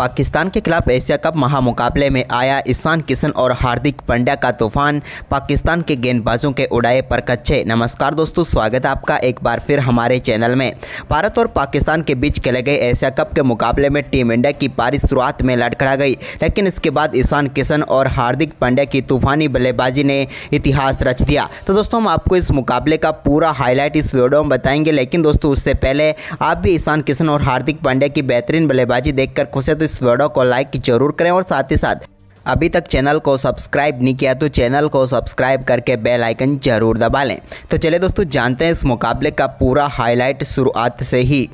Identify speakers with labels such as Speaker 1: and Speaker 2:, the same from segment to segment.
Speaker 1: पाकिस्तान के खिलाफ Asia cup महामुकाबले में आया ईशान किशन और हार्दिक पांड्या का तूफान, पाकिस्तान के गेंदबाजों के उड़ाए परकच्चे। नमस्कार दोस्तों, स्वागत है आपका एक बार फिर हमारे चैनल में। भारत और पाकिस्तान के बीच खेले गए एशिया कप के मुकाबले में टीम इंडिया की पारी शुरुआत में लड़खड़ा गई, लेकिन इसके बाद ईशान किशन और हार्दिक पांड्या की तूफानी बल्लेबाजी ने इतिहास रच दिया। तो दोस्तों हम आपको इस मुकाबले का पूरा हाईलाइट इस वीडियो में बताएंगे, लेकिन दोस्तों उससे पहले आप भी ईशान किशन और हार्दिक पांड्या की बेहतरीन बल्लेबाजी देखकर खुश है तो इस वीडियो को लाइक जरूर करें और साथ ही साथ अभी तक चैनल को सब्सक्राइब नहीं किया तो चैनल को सब्सक्राइब करके बेल आइकन जरूर दबा लें। तो चलिए दोस्तों जानते हैं इस मुकाबले का पूरा हाईलाइट शुरुआत से ही।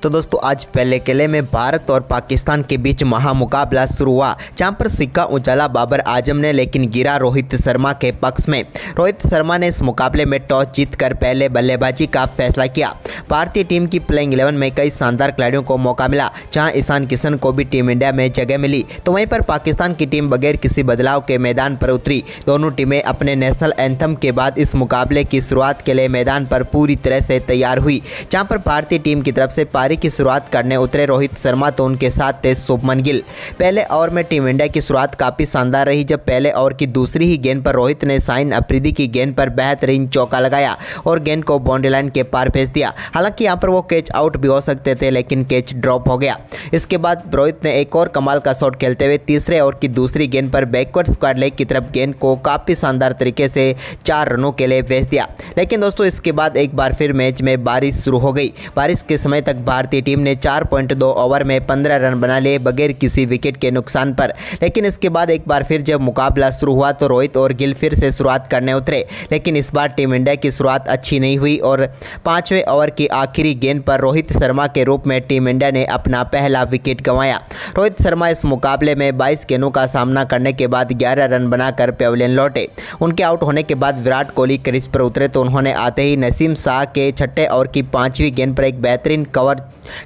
Speaker 1: तो दोस्तों आज पहले खेले में भारत और पाकिस्तान के बीच महामुकाबला शुरू हुआ, जहां पर सिक्का उछाला बाबर आजम ने, लेकिन गिरा रोहित शर्मा के पक्ष में। रोहित शर्मा ने इस मुकाबले में टॉस जीतकर पहले बल्लेबाजी का फैसला किया। भारतीय टीम की प्लेइंग 11 में कई शानदार खिलाड़ियों को मौका मिला, जहां ईशान किशन को भी टीम इंडिया में जगह मिली, तो वहीं पर पाकिस्तान की टीम बगैर किसी बदलाव के मैदान पर उतरी। दोनों टीमें अपने नेशनल एंथम के बाद इस मुकाबले की शुरुआत के लिए मैदान पर पूरी तरह से तैयार हुई, जहां पर भारतीय टीम की तरफ से पारी की शुरुआत करने उतरे रोहित शर्मा, तो उनके साथ थे शुभमन गिल। पहले ओवर में टीम इंडिया की शुरुआत काफी शानदार रही, जब पहले ओवर की दूसरी ही गेंद पर रोहित ने शाहीन अफरीदी की गेंद पर बेहतरीन चौका लगाया और गेंद को बाउंड्री लाइन के पार भेज दिया। हालांकि यहां पर वो कैच आउट भी हो सकते थे, लेकिन कैच ड्रॉप हो गया। इसके बाद रोहित ने एक और कमाल का शॉट खेलते हुए तीसरे ओवर की दूसरी गेंद पर बैकवर्ड स्क्वायर लेग की तरफ गेंद को काफी शानदार तरीके से 4 रनों के लिए भेज दिया। लेकिन दोस्तों इसके बाद एक बार फिर मैच में बारिश शुरू हो गई। बारिश के समय तक भारतीय टीम ने 4.2 ओवर में 15 रन बना लिए बगैर किसी विकेट के नुकसान पर। लेकिन इसके बाद एक बार फिर जब मुकाबला शुरू हुआ तो रोहित और गिल फिर से शुरुआत करने उतरे, लेकिन इस बार टीम इंडिया की शुरुआत अच्छी नहीं हुई और 5वें ओवर की आखिरी गेंद पर रोहित शर्मा के रूप में टीम इंडिया ने अपना पहला विकेट गंवाया। रोहित शर्मा इस मुकाबले में 22 गेंदों का सामना करने के बाद 11 रन बनाकर पेविलियन लौटे। उनके आउट होने के बाद विराट कोहली क्रीज पर उतरे, तो उन्होंने आते ही नसीम शाह के 6ठे ओवर की 5वीं गेंद पर एक बेहतरीन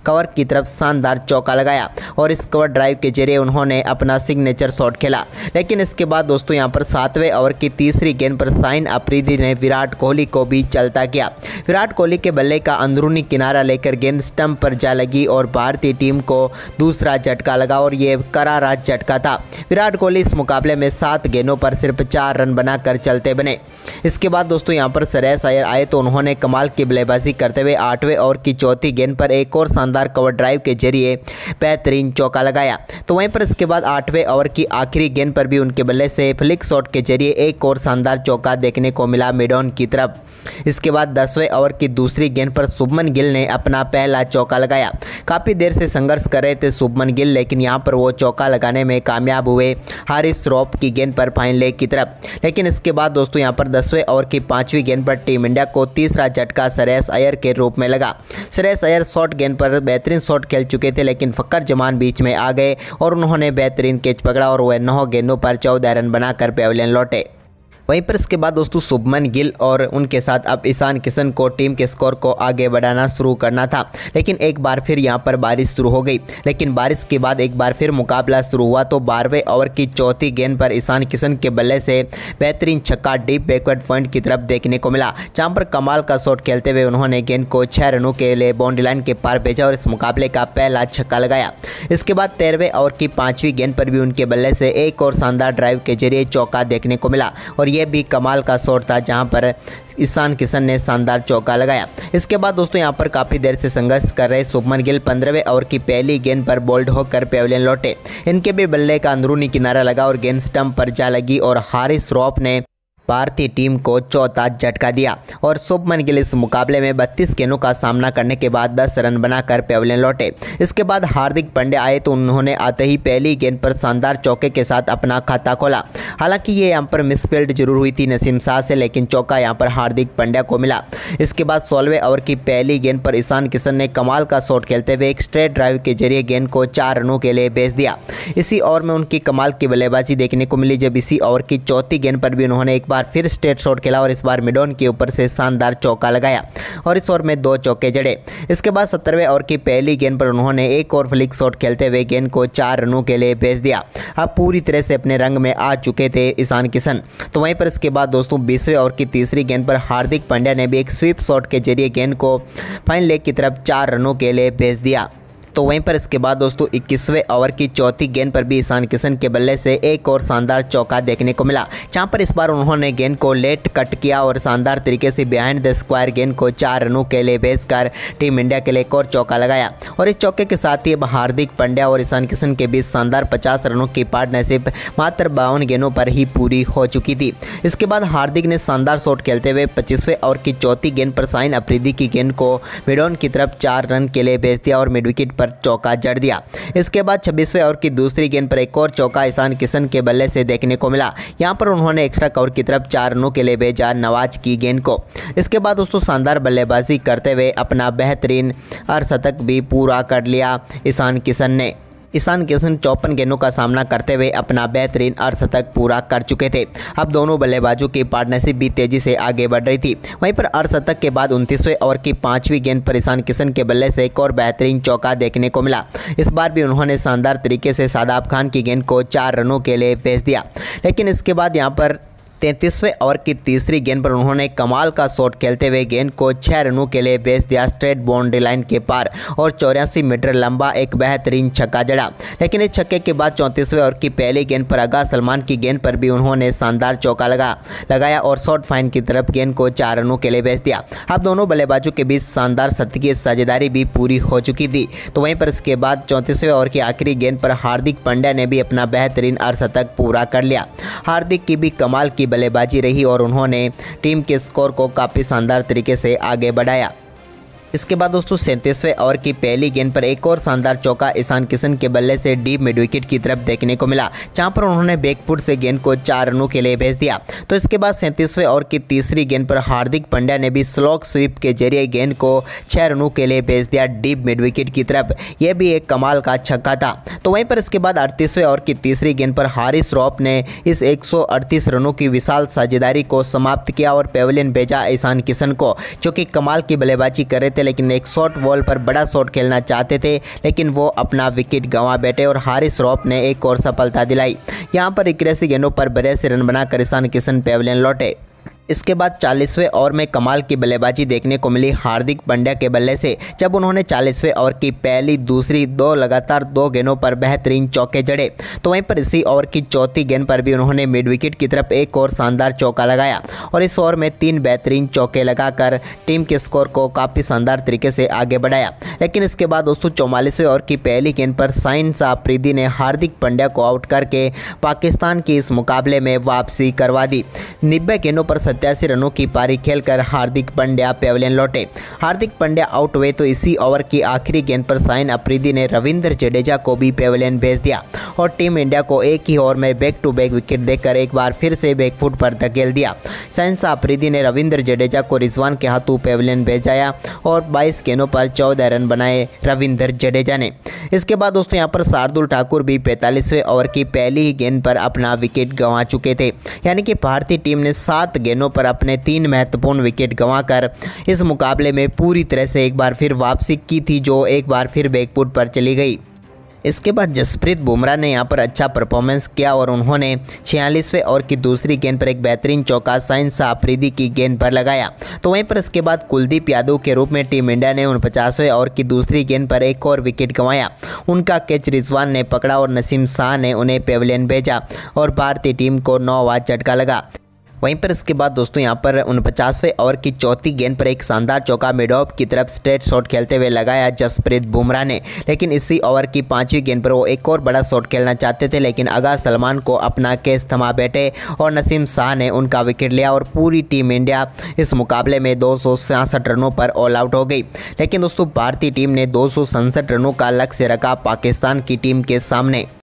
Speaker 1: कवर की तरफ शानदार चौका लगाया और इस कवर ड्राइव के जरिए उन्होंने अपना सिग्नेचर शॉट खेला। लेकिन इसके बाद दोस्तों यहां पर 7वें ओवर की तीसरी गेंद पर शाहीन अफरीदी ने विराट कोहली को भी चलता किया। विराट कोहली के बल्ले का अंदरूनी किनारा लेकर गेंद स्टंप पर जा लगी और भारतीय टीम को दूसरा झटका लगा और ये करारा झटका था। विराट कोहली इस मुकाबले में 7 गेंदों पर सिर्फ 4 रन बनाकर चलते बने। इसके बाद दोस्तों यहां पर श्रेयस अय्यर आए, तो उन्होंने कमाल की बल्लेबाजी करते हुए 8वें ओवर की चौथी गेंद पर एक और शानदार कवर ड्राइव के जरिए बेहतरीन चौका लगाया। तो वहीं पर इसके बाद 8वें ओवर की आखिरी गेंद पर भी उनके बल्ले से फ्लिक शॉट के जरिए एक और शानदार चौका देखने को मिला मिडॉन की तरफ। इसके बाद 10वें ओवर की दूसरी गेंद पर शुभमन गिल ने अपना पहला चौका लगाया। काफ़ी देर से संघर्ष कर रहे थे शुभमन गिल, लेकिन यहां पर वो चौका लगाने में कामयाब हुए हारिस रॉफ की गेंद पर फाइन लेग की तरफ। लेकिन इसके बाद दोस्तों यहां पर 10वें ओवर की 5वीं गेंद पर टीम इंडिया को तीसरा झटका श्रेयस अय्यर के रूप में लगा। श्रेयस अय्यर शॉर्ट गेंद पर बेहतरीन शॉट खेल चुके थे, लेकिन फक्कर जमान बीच में आ गए और उन्होंने बेहतरीन कैच पकड़ा और वह 9 गेंदों पर 14 रन बनाकर पेविलियन लौटे। वहीं पर इसके बाद दोस्तों शुभमन गिल और उनके साथ अब ईशान किशन को टीम के स्कोर को आगे बढ़ाना शुरू करना था, लेकिन एक बार फिर यहां पर बारिश शुरू हो गई। लेकिन बारिश के बाद एक बार फिर मुकाबला शुरू हुआ, तो 12वें ओवर की चौथी गेंद पर ईशान किशन के बल्ले से बेहतरीन छक्का डीप बैकवर्ड पॉइंट की तरफ देखने को मिला, जहां पर कमाल का शॉट खेलते हुए उन्होंने गेंद को 6 रनों के लिए बाउंड्री लाइन के पार भेजा और इस मुकाबले का पहला छक्का लगाया। इसके बाद 13वें ओवर की 5वीं गेंद पर भी उनके बल्ले से एक और शानदार ड्राइव के जरिए चौका देखने को मिला और यह भी कमाल का शॉट था, जहां पर ईशान किशन ने शानदार चौका लगाया। इसके बाद दोस्तों यहां पर काफ़ी देर से संघर्ष कर रहे शुभमन गिल 15वें ओवर की पहली गेंद पर बोल्ड होकर पेविलियन लौटे। इनके भी बल्ले का अंदरूनी किनारा लगा और गेंद स्टंप पर जा लगी और हारिस रॉफ ने भारतीय टीम को चौथा झटका दिया और शुभमन गिल इस मुकाबले में 32 गेंदों का सामना करने के बाद 10 रन बनाकर पेविलियन लौटे। इसके बाद हार्दिक पांड्या आए, तो उन्होंने आते ही पहली गेंद पर शानदार चौके के साथ अपना खाता खोला। हालांकि ये यहाँ पर मिसफील्ड जरूर हुई थी नसीम शाह से, लेकिन चौका यहाँ पर हार्दिक पांड्या को मिला। इसके बाद 16वें ओवर की पहली गेंद पर ईशान किशन ने कमाल का शॉट खेलते हुए एक स्ट्रेट ड्राइव के जरिए गेंद को 4 रनों के लिए भेज दिया। इसी ओवर में उनकी कमाल की बल्लेबाजी देखने को मिली, जब इसी ओवर की चौथी गेंद पर भी उन्होंने एक बार फिर स्ट्रेट शॉट खेला और इस बार मिडॉन के ऊपर से शानदार चौका लगाया और इस ओवर में 2 चौके जड़े। इसके बाद 17वें ओवर की पहली गेंद पर उन्होंने एक और फ्लिक शॉट खेलते हुए गेंद को 4 रनों के लिए भेज दिया। अब पूरी तरह से अपने रंग में आ चुके थे ईशान किशन। तो वहीं पर इसके बाद दोस्तों 20वें ओवर की तीसरी गेंद पर हार्दिक पांड्या ने भी एक स्वीप शॉट के जरिए गेंद को फाइन लेग की तरफ 4 रनों के लिए भेज दिया। तो वहीं पर इसके बाद दोस्तों 21वें ओवर की चौथी गेंद पर भी ईशान किशन के बल्ले से एक और शानदार चौका देखने को मिला, जहां पर इस बार उन्होंने गेंद को लेट कट किया और शानदार तरीके से बिहाइंड द स्क्वायर गेंद को 4 रनों के लिए भेजकर टीम इंडिया के लिए एक और चौका लगाया। और इस चौके के साथ ही अब हार्दिक पांड्या और ईशान किशन के बीच शानदार 50 रनों की पार्टनरशिप मात्र 52 गेंदों पर ही पूरी हो चुकी थी। इसके बाद हार्दिक ने शानदार शॉट खेलते हुए 25वें ओवर की चौथी गेंद पर शाहीन अफरीदी की गेंद को मिड ऑन की तरफ 4 रन के लिए भेज दिया और मिड विकेट पर चौका जड़ दिया। इसके बाद 26वें ओवर की दूसरी गेंद पर एक और चौका ईशान किशन के बल्ले से देखने को मिला। यहां पर उन्होंने एक्स्ट्रा कवर की तरफ 4 रनों के लिए भेजा नवाज की गेंद को। इसके बाद दोस्तों शानदार बल्लेबाजी करते हुए अपना बेहतरीन अर्धशतक भी पूरा कर लिया ईशान किशन ने। ईशान किशन 54 गेंदों का सामना करते हुए अपना बेहतरीन अर्धशतक पूरा कर चुके थे। अब दोनों बल्लेबाजों की पार्टनरशिप भी तेजी से आगे बढ़ रही थी। वहीं पर अर्धशतक के बाद 29वें ओवर की 5वीं गेंद पर ईशान किशन के बल्ले से एक और बेहतरीन चौका देखने को मिला। इस बार भी उन्होंने शानदार तरीके से शादाब खान की गेंद को 4 रनों के लिए भेज दिया। लेकिन इसके बाद यहाँ पर 33वें ओवर की तीसरी गेंद पर उन्होंने कमाल का शॉट खेलते हुए गेंद को 6 रनों के लिए भेज दिया स्ट्रेट बाउंड्री लाइन के पार और 84 मीटर लंबा एक बेहतरीन छक्का जड़ा। लेकिन इस छक्के के बाद 34वें ओवर की पहली गेंद पर आगा सलमान की गेंद पर भी उन्होंने शानदार चौका लगाया और शॉर्ट फाइन की तरफ गेंद को 4 रनों के लिए भेज दिया। अब दोनों बल्लेबाजों के बीच शानदार शतकीय साझेदारी भी पूरी हो चुकी थी। तो वहीं पर इसके बाद 34वें ओवर की आखिरी गेंद पर हार्दिक पांड्या ने भी अपना बेहतरीन अर्धशतक पूरा कर लिया। हार्दिक की भी कमाल की बल्लेबाजी रही और उन्होंने टीम के स्कोर को काफ़ी शानदार तरीके से आगे बढ़ाया। इसके बाद दोस्तों 37वें ओवर की पहली गेंद पर एक और शानदार चौका ईशान किशन के बल्ले से डीप मिड विकेट की तरफ देखने को मिला, जहां पर उन्होंने बैकफुट से गेंद को 4 रनों के लिए भेज दिया। तो इसके बाद 37वें ओवर की तीसरी गेंद पर हार्दिक पांड्या ने भी स्लॉग स्वीप के जरिए गेंद को 6 रनों के लिए भेज दिया डीप मिड विकेट की तरफ। यह भी एक कमाल का छक्का था। तो वहीं पर इसके बाद 38वें ओवर की तीसरी गेंद पर हारिस रॉफ ने इस 138 रनों की विशाल साझेदारी को समाप्त किया और पेविलियन भेजा ईशान किशन को, जो कि कमाल की बल्लेबाजी कर रहे थे, लेकिन एक शॉर्ट बॉल पर बड़ा शॉट खेलना चाहते थे, लेकिन वो अपना विकेट गंवा बैठे और हारिस रॉफ ने एक और सफलता दिलाई। यहां पर 81 गेंदों पर 82 रन बनाकर ईशान किशन पेविलियन लौटे। इसके बाद 40वें ओवर में कमाल की बल्लेबाजी देखने को मिली हार्दिक पांड्या के बल्ले से, जब उन्होंने 40वें ओवर की पहली, दूसरी, लगातार 2 गेंदों पर बेहतरीन चौके जड़े। तो वहीं पर इसी ओवर की चौथी गेंद पर भी उन्होंने मिड विकेट की तरफ एक और शानदार चौका लगाया और इस ओवर में 3 बेहतरीन चौके लगाकर टीम के स्कोर को काफ़ी शानदार तरीके से आगे बढ़ाया। लेकिन इसके बाद दोस्तों 44वें ओवर की पहली गेंद पर शाहीन अफरीदी ने हार्दिक पांड्या को आउट करके पाकिस्तान की इस मुकाबले में वापसी करवा दी। 90 गेंदों पर 87 रनों की पारी खेलकर हार्दिक पांड्या पेविलियन लौटे। हार्दिक पांड्या आउट हुए तो इसी ओवर की आखिरी गेंद पर शाहीन अफरीदी ने रविंद्र जडेजा को भी पेविलियन भेज दिया और टीम इंडिया को एक ही ओवर में बैक टू बैक विकेट देकर एक बार फिर से बैकफुट पर धकेल दिया। शाहीन अफरीदी ने रविंद्र जडेजा को रिजवान के हाथों पेविलियन भेजाया और 22 गेंदों पर 14 रन बनाए रविंद्र जडेजा ने। इसके बाद दोस्तों यहाँ पर शार्दुल ठाकुर भी 45वें ओवर की पहली ही गेंद पर अपना विकेट गंवा चुके थे, यानी कि भारतीय टीम ने 7 गेंदों पर अपने 3 महत्वपूर्ण विकेट गंवाकर इस मुकाबले में पूरी तरह से एक बार फिर वापसी की थी, जो एक बार फिर बैकफुट पर चली गई। इसके बाद जसप्रीत बुमराह ने यहां पर अच्छा परफॉर्मेंस किया और उन्होंने 46वें ओवर की दूसरी गेंद पर एक बेहतरीन चौका शाहीन अफरीदी की गेंद पर लगाया। तो वहीं पर इसके बाद कुलदीप यादव के रूप में टीम इंडिया ने 49वें ओवर की दूसरी गेंद पर एक और विकेट गंवाया। उनका कैच रिजवान ने पकड़ा और नसीम शाह ने उन्हें पेविलियन भेजा और भारतीय टीम को 9 वार झटका लगा। वहीं पर इसके बाद दोस्तों यहाँ पर 49वें ओवर की चौथी गेंद पर एक शानदार चौका मिड ऑफ की तरफ स्ट्रेट शॉट खेलते हुए लगाया जसप्रीत बुमराह ने। लेकिन इसी ओवर की 5वीं गेंद पर वो एक और बड़ा शॉट खेलना चाहते थे, लेकिन आगा सलमान को अपना कैच थमा बैठे और नसीम शाह ने उनका विकेट लिया और पूरी टीम इंडिया इस मुकाबले में 266 रनों पर ऑल आउट हो गई। लेकिन दोस्तों भारतीय टीम ने 267 रनों का लक्ष्य रखा पाकिस्तान की टीम के सामने।